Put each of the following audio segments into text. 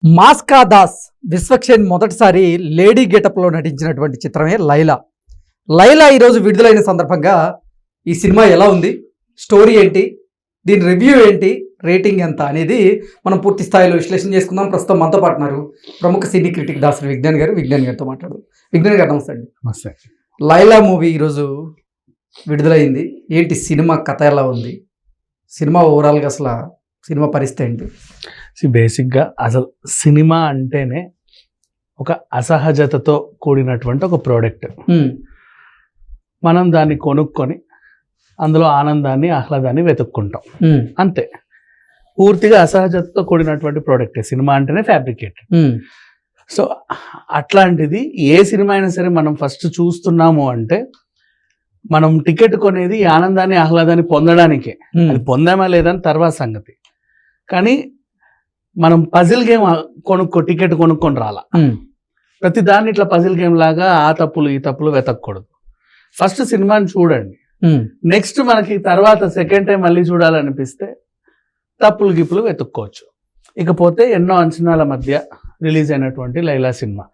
మాస్కా దాస్ విశ్వక్సేన్ మొదటిసారి లేడీ గెటప్లో నటించినటువంటి చిత్రమే లైలా. లైలా ఈరోజు విడుదలైన సందర్భంగా ఈ సినిమా ఎలా ఉంది, స్టోరీ ఏంటి, దీని రివ్యూ ఏంటి, రేటింగ్ ఎంత అనేది మనం పూర్తి స్థాయిలో విశ్లేషణ చేసుకుందాం. ప్రస్తుతం మనతో పాటు ఉన్నారు ప్రముఖ సినీ క్రిటిక్ దాసరి విజ్ఞాన్ గారు. విజ్ఞాన్ గారితో మాట్లాడు. విజ్ఞాన్ గారు నమస్తే అండి. నమస్తే. లైలా మూవీ ఈరోజు విడుదలైంది. ఏంటి సినిమా కథ ఎలా ఉంది, సినిమా ఓవరాల్గా అసలు సినిమా పరిస్థితి ఏంటి? బేసిక్గా అసలు సినిమా అంటేనే ఒక అసహజతతో కూడినటువంటి ఒక ప్రోడక్ట్. మనం దాన్ని కొనుక్కొని అందులో ఆనందాన్ని ఆహ్లాదాన్ని వెతుక్కుంటాం అంతే. పూర్తిగా అసహజతతో కూడినటువంటి ప్రోడక్టే సినిమా అంటేనే ఫ్యాబ్రికేటెడ్. సో అట్లాంటిది ఏ సినిమా అయినా సరే మనం ఫస్ట్ చూస్తున్నాము అంటే మనం టికెట్ కొనేది ఈ ఆనందాన్ని ఆహ్లాదాన్ని పొందడానికే. అది పొందామా లేదని తర్వాత సంగతి. కానీ మనం పజిల్ గేమ్ టికెట్ కొనుక్కొని రాలా. ప్రతి దాన్ని ఇట్లా పజిల్ గేమ్ లాగా ఆ తప్పులు ఈ తప్పులు వెతకూడదు. ఫస్ట్ సినిమాని చూడండి, నెక్స్ట్ మనకి తర్వాత సెకండ్ టైం మళ్ళీ చూడాలనిపిస్తే తప్పులు గిప్పులు వెతుక్కోవచ్చు. ఇకపోతే ఎన్నో అంచనాల మధ్య రిలీజ్ అయినటువంటి లైలా సినిమా.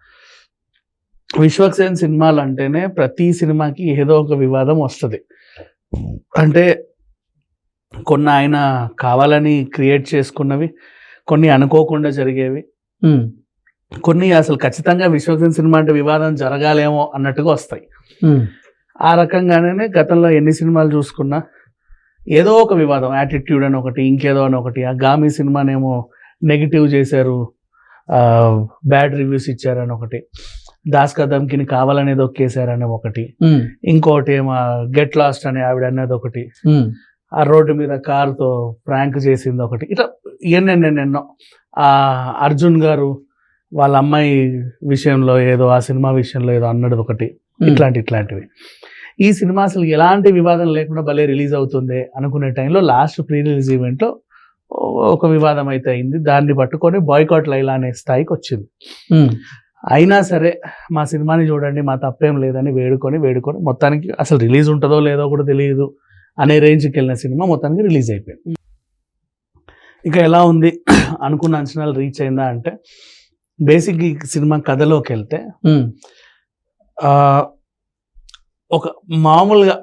విశ్వక్సేన్ సినిమాలు అంటేనే ప్రతి సినిమాకి ఏదో ఒక వివాదం వస్తుంది. అంటే కొన్ని ఆయన కావాలని క్రియేట్ చేసుకున్నవి, కొన్ని అనుకోకుండా జరిగేవి, కొన్ని అసలు ఖచ్చితంగా విశ్వక్సేన్ సినిమా అంటే వివాదం జరగాలేమో అన్నట్టుగా వస్తాయి. ఆ రకంగానే గతంలో ఎన్ని సినిమాలు చూసుకున్నా ఏదో ఒక వివాదం, యాటిట్యూడ్ అని ఒకటి, ఇంకేదో అని ఒకటి. ఆ గామి సినిమానేమో నెగిటివ్ చేశారు, బ్యాడ్ రివ్యూస్ ఇచ్చారని ఒకటి, దాస్ కదమ్కిని కావాలనేది ఒక్కేశారని ఒకటి, ఇంకోటి ఏమో గెట్ లాస్ట్ అని ఆవిడ అనేది ఒకటి, ఆ రోడ్డు మీద కారుతో ప్రాంక్ చేసింది ఒకటి. ఇట్లా ఎన్నెన్నెన్నెన్నో. అర్జున్ గారు వాళ్ళ అమ్మాయి విషయంలో ఏదో, ఆ సినిమా విషయంలో ఏదో అన్నది ఒకటి. ఇట్లాంటివి. ఈ సినిమా అసలు ఎలాంటి వివాదం లేకుండా భలే రిలీజ్ అవుతుంది అనుకునే టైంలో లాస్ట్ ప్రీ రిలీజ్ ఈవెంట్లో ఒక వివాదం అయితే అయింది. దాన్ని పట్టుకొని బాయ్కాట్ లైలా అనే స్థాయికి వచ్చింది. అయినా సరే మా సినిమాని చూడండి, మా తప్పేం లేదని వేడుకొని మొత్తానికి అసలు రిలీజ్ ఉంటుందో లేదో కూడా తెలియదు అనే రేంజ్కి వెళ్ళిన సినిమా మొత్తానికి రిలీజ్ అయిపోయింది. ఇక ఎలా ఉంది, అనుకున్న అంచనాలు రీచ్ అయిందా అంటే, బేసిక్ ఈ సినిమా కథలోకి వెళ్తే ఒక మామూలుగా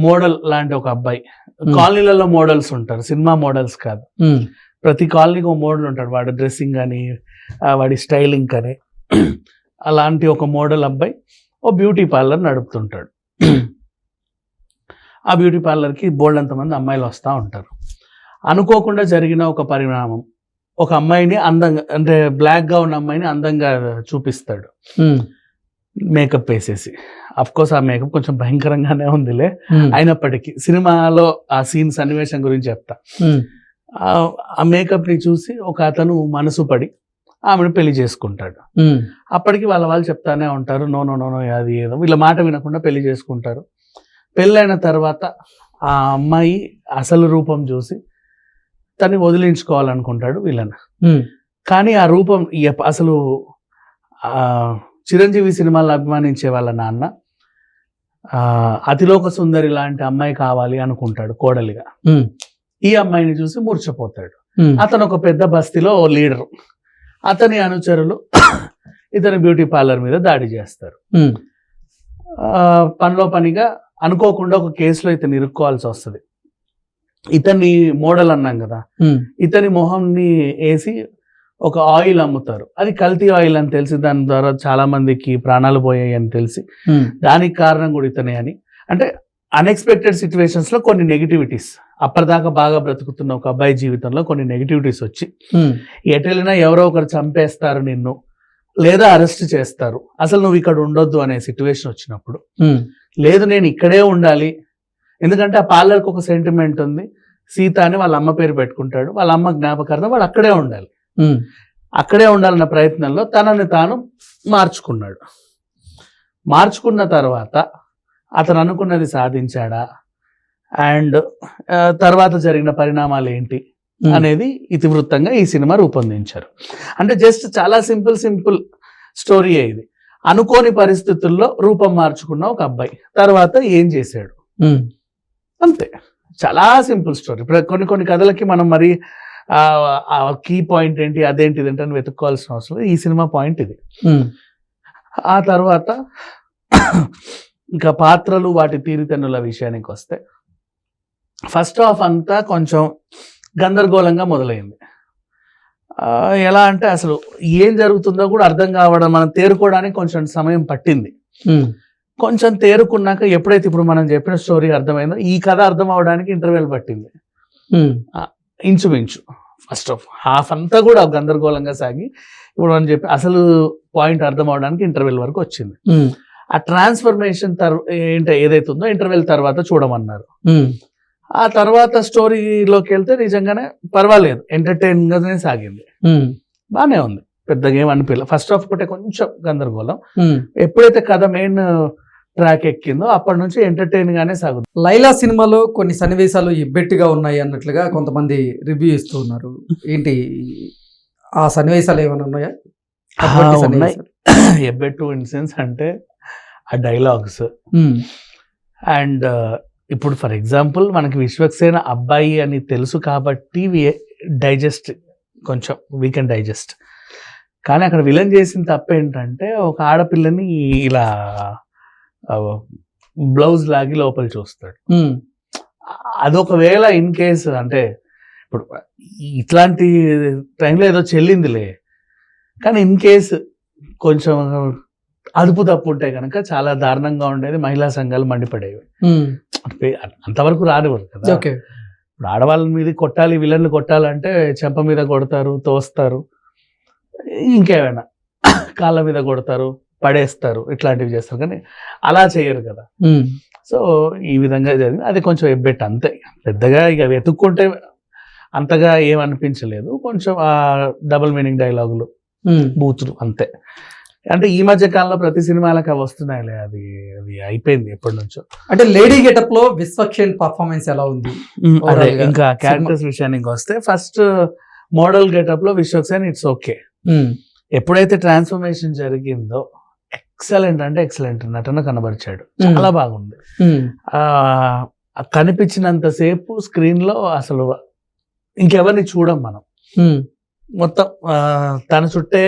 మోడల్ లాంటి ఒక అబ్బాయి, కాలనీలలో మోడల్స్ ఉంటారు, సినిమా మోడల్స్ కాదు. ప్రతి కాలనీకి ఒక మోడల్ ఉంటాడు, వాడి డ్రెస్సింగ్ అని, వాడి స్టైలింగ్ అని. అలాంటి ఒక మోడల్ అబ్బాయి ఓ బ్యూటీ పార్లర్ నడుపుతుంటాడు. ఆ బ్యూటీ పార్లర్కి బోల్డంతమంది అమ్మాయిలు వస్తూ ఉంటారు. అనుకోకుండా జరిగిన ఒక పరిణామం, ఒక అమ్మాయిని అందంగా, అంటే బ్లాక్గా ఉన్న అమ్మాయిని అందంగా చూపిస్తాడు మేకప్ వేసేసి. అఫ్కోర్స్ ఆ మేకప్ కొంచెం భయంకరంగానే ఉందిలే, అయినప్పటికీ సినిమాలో ఆ సీన్ సన్నివేశం గురించి చెప్తా. ఆ మేకప్ని చూసి ఒక అతను మనసు పడి ఆమెను పెళ్లి చేసుకుంటాడు. అప్పటికి వాళ్ళు చెప్తానే ఉంటారు, నో నో నో నో అది ఏదో, వీళ్ళ మాట వినకుండా పెళ్లి చేసుకుంటారు. పెళ్ళైన తర్వాత ఆ అమ్మాయి అసలు రూపం చూసి తన్ని వదిలించుకోవాలనుకుంటాడు విలన్. కానీ ఆ రూపం అసలు చిరంజీవి సినిమాలను అభిమానించే వాళ్ళ నాన్న అతిలోక సుందరి లాంటి అమ్మాయి కావాలి అనుకుంటాడు కోడలిగా. ఈ అమ్మాయిని చూసి మూర్ఛపోతాడు. అతను ఒక పెద్ద బస్తీలో ఓ లీడర్, అతని అనుచరులు ఇతని బ్యూటీ పార్లర్ మీద దాడి చేస్తారు. పనిలో పనిగా అనుకోకుండా ఒక కేసులో ఇతను ఇరుక్కోవాల్సి వస్తుంది. ఇతన్ని మోడల్ అన్నాం కదా, ఇతని మొహంని వేసి ఒక ఆయిల్ అమ్ముతారు. అది కల్తీ ఆయిల్ అని తెలిసి దాని ద్వారా చాలా మందికి ప్రాణాలు పోయాయి అని తెలిసి దానికి కారణం కూడా ఇతనే అని. అంటే అన్ఎక్స్పెక్టెడ్ సిచ్యువేషన్స్ లో కొన్ని నెగిటివిటీస్, అప్పటిదాకా బాగా బ్రతుకుతున్న ఒక అబ్బాయి జీవితంలో కొన్ని నెగిటివిటీస్ వచ్చి ఎటెళ్ళినా ఎవరో ఒకరు చంపేస్తారు నిన్ను, లేదా అరెస్ట్ చేస్తారు, అసలు నువ్వు ఇక్కడ ఉండొద్దు అనే సిచ్యువేషన్ వచ్చినప్పుడు, లేదు నేను ఇక్కడే ఉండాలి, ఎందుకంటే ఆ పార్లర్కి ఒక సెంటిమెంట్ ఉంది, సీత అని వాళ్ళ అమ్మ పేరు పెట్టుకుంటాడు, వాళ్ళ అమ్మ జ్ఞాపకార్థం వాడు అక్కడే ఉండాలి. అక్కడే ఉండాలన్న ప్రయత్నంలో తనని తాను మార్చుకున్న తర్వాత అతను అనుకున్నది సాధించాడా, అండ్ తర్వాత జరిగిన పరిణామాలు ఏంటి అనేది ఇతివృత్తంగా ఈ సినిమా రూపొందించారు. అంటే జస్ట్ చాలా సింపుల్ స్టోరీ ఇది. అనుకోని పరిస్థితుల్లో రూపం మార్చుకున్న ఒక అబ్బాయి తర్వాత ఏం చేశాడు అంతే. చాలా సింపుల్ స్టోరీ. కొన్ని కథలకి మనం మరి ఆ కీ పాయింట్ ఏంటి, అదేంటి ఇదేంటి అని వెతుక్కోవాల్సిన అవసరం లేదు. ఈ సినిమా పాయింట్ ఇది. ఆ తర్వాత ఇంకా పాత్రలు వాటి తీరుతెన్నుల విషయానికి వస్తే ఫస్ట్ హాఫ్ అంతా కొంచెం గందరగోళంగా మొదలైంది. ఎలా అంటే అసలు ఏం జరుగుతుందో కూడా అర్థం కావడం, మనం తేరుకోవడానికి కొంచెం సమయం పట్టింది. కొంచెం తేరుకున్నాక ఎప్పుడైతే ఇప్పుడు మనం చెప్పిన స్టోరీ అర్థమైందో ఈ కథ అర్థం అవడానికి ఇంటర్వెల్ పట్టింది ఇంచుమించు. ఫస్ట్ హాఫ్ అంతా కూడా గందరగోళంగా సాగి ఇప్పుడు మనం చెప్పి అసలు పాయింట్ అర్థం అవడానికి ఇంటర్వెల్ వరకు వచ్చింది. ఆ ట్రాన్స్ఫర్మేషన్ ఏంటో ఏదైతే ఉందో ఇంటర్వెల్ తర్వాత చూడమన్నారు. ఆ తర్వాత స్టోరీలోకి వెళ్తే నిజంగానే పర్వాలేదు, ఎంటర్టైన్ గానే సాగింది, బానే ఉంది, పెద్దగా ఏం అనిపించలేదు. ఫస్ట్ హాఫ్ ఒకటే కొంచెం గందరగోళం. ఎప్పుడైతే కథ మెయిన్ ట్రాక్ ఎక్కిందో అప్పటి నుంచి ఎంటర్టైన్ గానే సాగుతుంది. లైలా సినిమాలో కొన్ని సన్నివేశాలు ఎబ్బెట్టుగా ఉన్నాయి అన్నట్లుగా కొంతమంది రివ్యూ ఇస్తూ ఉన్నారు. ఏంటి ఆ సన్నివేశాలు ఏమైనా ఉన్నాయా? ఎబ్బెట్టు ఇన్ సెన్స్ అంటే ఆ డైలాగ్స్ అండ్ ఇప్పుడు ఫర్ ఎగ్జాంపుల్ మనకి విశ్వక్సేన అబ్బాయి అని తెలుసు కాబట్టి డైజెస్ట్ కొంచెం వీ కెన్ డైజెస్ట్. కానీ అక్కడ విలన్ చేసిన తప్పు ఏంటంటే ఒక ఆడపిల్లని ఇలా బ్లౌజ్ లాగి లోపల చూస్తాడు. అదొకవేళ ఇన్ కేసు అంటే ఇప్పుడు ఇట్లాంటి టైంలో ఏదో చెల్లిందిలే, కానీ ఇన్ కేసు కొంచెం అదుపు తప్పు ఉంటే కనుక చాలా దారుణంగా ఉండేది. మహిళా సంఘాలు మండిపడేవి. అంతవరకు రానివ్వరు కదా. ఇప్పుడు ఆడవాళ్ళ మీద కొట్టాలి, విలన్లు కొట్టాలంటే చెంప మీద కొడతారు, తోస్తారు, ఇంకేమైనా కాళ్ళ మీద కొడతారు, పడేస్తారు, ఇట్లాంటివి చేస్తారు. కానీ అలా చేయరు కదా. సో ఈ విధంగా జరిగింది. అది కొంచెం ఎబ్బెట్ అంతే, పెద్దగా ఇక వెతుక్కుంటే అంతగా ఏమనిపించలేదు. కొంచెం ఆ డబుల్ మీనింగ్ డైలాగులు, బూతులు అంతే. అంటే ఈ మధ్య కాలంలో ప్రతి సినిమాలకు అవి వస్తున్నాయిలే, అది అయిపోయింది ఎప్పటి నుంచో. అంటే లేడీ గెటప్ లో విశ్వక్సేన్ పర్ఫార్మెన్స్ ఎలా ఉంది? అదే ఇంకా క్యారెక్టర్స్ విషయానికి వస్తే ఫస్ట్ మోడల్ గెటప్ లో విశ్వక్సేన్ ఇట్స్ ఓకే. ఎప్పుడైతే ట్రాన్స్ఫర్మేషన్ జరిగిందో ఎక్సలెంట్ అంటే ఎక్సలెంట్ నటన కనబరిచాడు, చాలా బాగుంది. కనిపించినంతసేపు స్క్రీన్ లో అసలు ఇంకెవరిని చూడం మనం, మొత్తం తన చుట్టే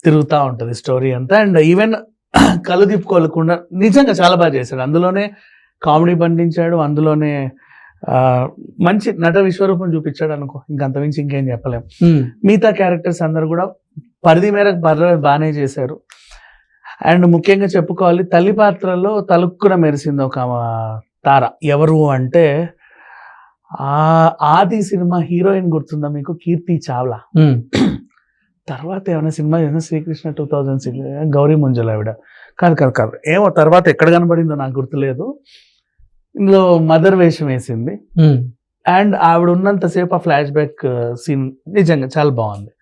తిరుగుతూ ఉంటుంది స్టోరీ అంతా. అండ్ ఈవెన్ కళ్ళు తిప్పుకోలేకుండా నిజంగా చాలా బాగా చేశాడు. అందులోనే కామెడీ పండించాడు, అందులోనే మంచి నట విశ్వరూపం చూపించాడు అనుకో, ఇంకంతమించి ఇంకేం చెప్పలేము. మిగతా క్యారెక్టర్స్ అందరు కూడా పరిధి మేరకు బాగానే చేశారు. అండ్ ముఖ్యంగా చెప్పుకోవాలి, తల్లి పాత్రలో తలుక్కున మెరిసింది ఒక తార. ఎవరు అంటే ఆది సినిమా హీరోయిన్ గుర్తుందా మీకు? కీర్తి చావ్లా. తర్వాత ఏమైనా సినిమా చేసిన శ్రీకృష్ణ 2006 గౌరీ ముంజల్ ఆవిడ కాదు ఏమో తర్వాత ఎక్కడ కనబడిందో నాకు గుర్తులేదు. ఇందులో మదర్ వేషం వేసింది. అండ్ ఆవిడ ఉన్నంతసేపు ఆ ఫ్లాష్ బ్యాక్ సీన్ నిజంగా చాలా బాగుంది.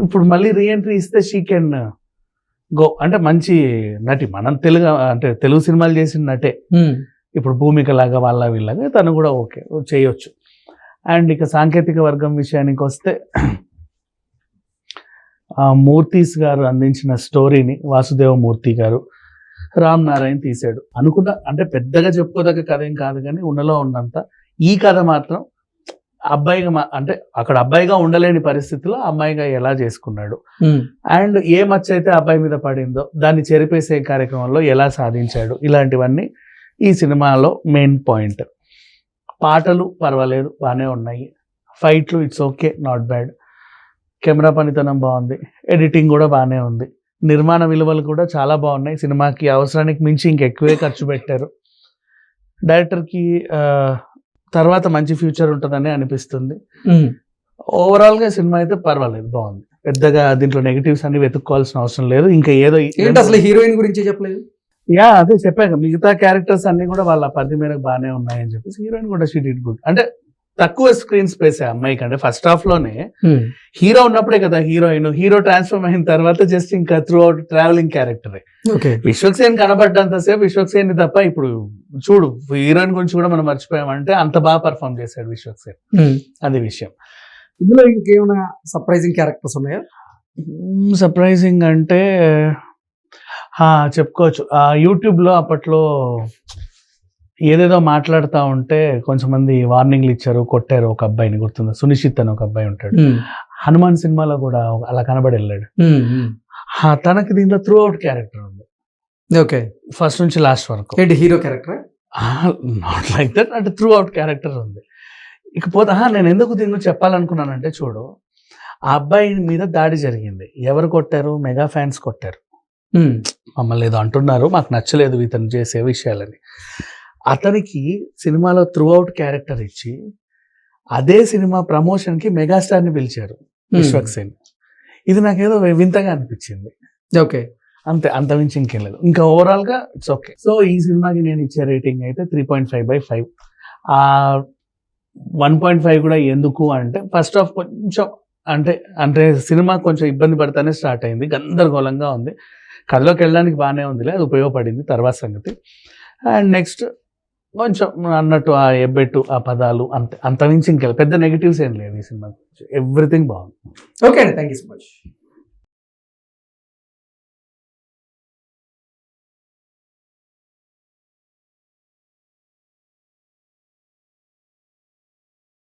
ఇప్పుడు మళ్ళీ రీఎంట్రీ ఇస్తే షీ కెన్ గో, అంటే మంచి నటి. మనం తెలుగు సినిమాలు చేసిన నటే. ఇప్పుడు భూమిక లాగా వాళ్ళ వీళ్ళగా తను కూడా ఓకే చేయొచ్చు. అండ్ ఇక సాంకేతిక వర్గం విషయానికి వస్తే మూర్తీస్ గారు అందించిన స్టోరీని వాసుదేవ మూర్తి గారు, రామ్ నారాయణ్ తీశాడు. అనుకున్న అంటే పెద్దగా చెప్పుకోదగ్గ కథ ఏం కాదు, కానీ ఉన్నలో ఉన్నంత ఈ కథ మాత్రం అబ్బాయిగా అంటే అక్కడ అబ్బాయిగా ఉండలేని పరిస్థితిలో అమ్మాయిగా ఎలా చేసుకున్నాడు, అండ్ ఏ మచ్చ అయితే అబ్బాయి మీద పడిందో దాన్ని చెరిపేసే కార్యక్రమంలో ఎలా సాధించాడు, ఇలాంటివన్నీ ఈ సినిమాలో మెయిన్ పాయింట్. పాటలు పర్వాలేదు, బాగానే ఉన్నాయి. ఫైట్లు it's okay, not bad. Camera పనితనం బాగుంది, ఎడిటింగ్ కూడా బాగానే ఉంది. నిర్మాణ విలువలు కూడా చాలా బాగున్నాయి. సినిమాకి అవసరానికి మించి ఇంకెక్కువే ఖర్చు పెట్టారు. డైరెక్టర్కి తర్వాత మంచి ఫ్యూచర్ ఉంటుందని అనిపిస్తుంది. ఓవరాల్గా సినిమా అయితే పర్వాలేదు, బాగుంది. పెద్దగా దీంట్లో నెగిటివ్స్ అన్ని వెతుక్కోవాల్సిన అవసరం లేదు. ఇంకా ఏదో అసలు హీరోయిన్ గురించి చెప్పలేదు. అదే చెప్పాక మిగతా క్యారెక్టర్స్ అన్ని కూడా వాళ్ళ పరిధి మేరకు బాగానే ఉన్నాయని చెప్పేసి హీరోయిన్ కూడా షీ డిడ్ గుడ్. అంటే తక్కువ స్క్రీన్ స్పేస్ అమ్మాయికి. అంటే ఫస్ట్ హాఫ్ లోనే హీరో ఉన్నప్పుడే కదా హీరోయిన్, హీరో ట్రాన్స్ఫర్మ్ అయిన తర్వాత జస్ట్ ఇంకా throughout travelling character. Vishwaksen కనబడ్డంతసేపు విశ్వక్సేన్ తప్ప ఇప్పుడు చూడు హీరోయిన్ గురించి కూడా మనం మర్చిపోయామంటే అంత బాగా పర్ఫామ్ చేశాడు విశ్వక్సేన్. అది విషయం. ఇందులో ఇంకేమైనా సర్ప్రైజింగ్ క్యారెక్టర్స్ ఉన్నాయా? సర్ప్రైజింగ్ అంటే చెప్పుకోవచ్చు. యూట్యూబ్ లో అప్పట్లో ఏదేదో మాట్లాడుతూ ఉంటే కొంచెం మంది వార్నింగ్లు ఇచ్చారు, కొట్టారు. ఒక అబ్బాయిని గుర్తుందా, సునిశ్చిత్ అని ఒక అబ్బాయి ఉంటాడు, హనుమాన్ సినిమాలో కూడా అలా కనబడి వెళ్ళాడు. తనకి దీంట్లో త్రూ అవుట్ క్యారెక్టర్ ఉంది, ఓకే. ఫస్ట్ నుంచి లాస్ట్ వరకు. ఏంటి hero character? Not like that, అంటే త్రూ అవుట్ క్యారెక్టర్ ఉంది. ఇకపోతే నేను ఎందుకు దీన్ని చెప్పాలనుకున్నానంటే, చూడు, ఆ అబ్బాయి మీద దాడి జరిగింది. ఎవరు కొట్టారు? మెగా ఫ్యాన్స్ కొట్టారు. మమ్మల్ని ఏదో అంటున్నారు, మాకు నచ్చలేదు ఇతను చేసే విషయాలని. అతనికి సినిమాలో త్రూ అవుట్ క్యారెక్టర్ ఇచ్చి అదే సినిమా ప్రమోషన్కి మెగాస్టార్ని పిలిచారు, విశ్వక్ సేన్. ఇది నాకేదో వింతగా అనిపించింది. ఓకే, అంతే, అంతమించి ఇంకేం లేదు. ఇంకా ఓవరాల్గా ఇట్స్ ఓకే. సో ఈ సినిమాకి నేను ఇచ్చే రేటింగ్ అయితే 3.5/5. 1.5 కూడా ఎందుకు అంటే, ఫస్ట్ ఆఫ్ కొంచెం అంటే సినిమా కొంచెం ఇబ్బంది పడితేనే స్టార్ట్ అయింది, గందరగోళంగా ఉంది. కథలోకి వెళ్ళడానికి బాగానే ఉందిలే, అది ఉపయోగపడింది, తర్వాత సంగతి. అండ్ నెక్స్ట్ కొంచెం అన్నట్టు ఆ ఎబ్బెట్టు, ఆ పదాలు, అంతమించి ఇంకా పెద్ద నెగిటివ్స్ ఏం లేదు ఈ సినిమా. ఎవ్రీథింగ్ బాగుంది. ఓకే అండి, థ్యాంక్ యూ సో మచ్.